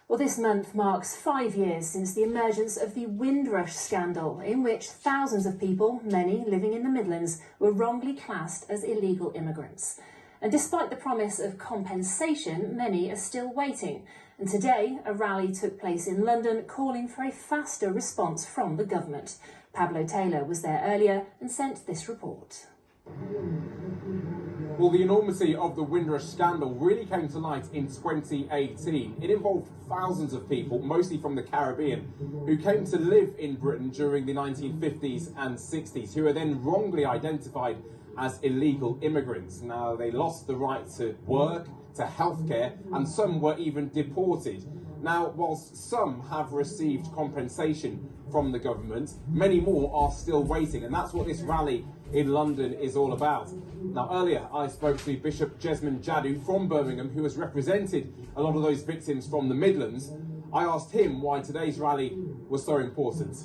Well, this month marks 5 years since the emergence of the Windrush Scandal, in which thousands of people, many living in the Midlands, were wrongly classed as illegal immigrants. And despite the promise of compensation, many are still waiting. And today, a rally took place in London calling for a faster response from the government. Pablo Taylor was there earlier and sent this report. Well, the enormity of the Windrush scandal really came to light in 2018. It involved thousands of people, mostly from the Caribbean, who came to live in Britain during the 1950s and 60s, who were then wrongly identified as illegal immigrants. Now, they lost the right to work, to healthcare, and some were even deported. Now, whilst some have received compensation from the government, many more are still waiting, and that's what this rally in London is all about. Now, earlier I spoke to Bishop Jesmond Jadu from Birmingham, who has represented a lot of those victims from the Midlands. I asked him why today's rally was so important.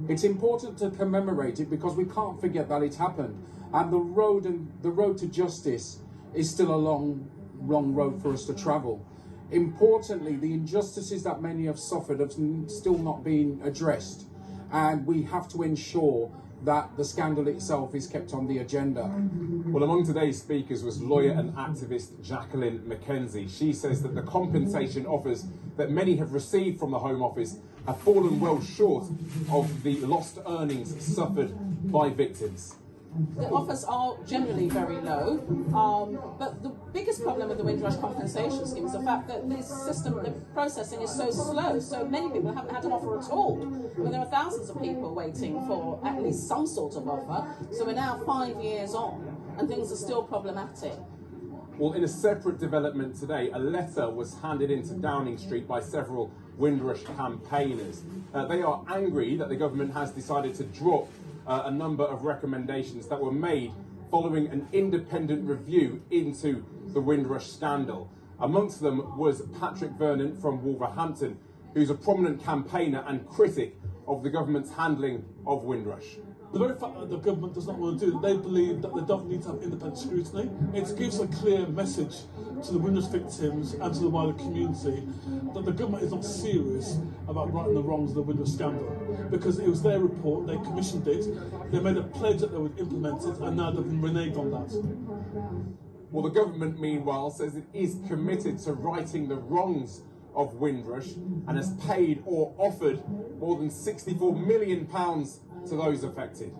It's important to commemorate it because we can't forget that it happened, and the road to justice is still a long road for us to travel. Importantly, the injustices that many have suffered have still not been addressed, and we have to ensure that the scandal itself is kept on the agenda. Well, among today's speakers was lawyer and activist Jacqueline McKenzie. She says that the compensation offers that many have received from the Home Office have fallen well short of the lost earnings suffered by victims. The offers are generally very low, but the biggest problem with the Windrush Compensation Scheme is the fact that this system, the processing is so slow, so many people haven't had an offer at all. I mean, there are thousands of people waiting for at least some sort of offer, so we're now 5 years on and things are still problematic. Well, in a separate development today, a letter was handed into Downing Street by several Windrush campaigners. They are angry that the government has decided to drop a number of recommendations that were made following an independent review into the Windrush scandal. Amongst them was Patrick Vernon from Wolverhampton, who's a prominent campaigner and critic of the government's handling of Windrush. The very fact that the government does not want to do it, they believe that they don't need to have independent scrutiny. It gives a clear message to the Windrush victims and to the wider community that the government is not serious about righting the wrongs of the Windrush scandal, because it was their report, they commissioned it, they made a pledge that they would implement it, and now they've been reneged on that. Well, the government, meanwhile, says it is committed to righting the wrongs of Windrush and has paid or offered more than £64 million to those affected.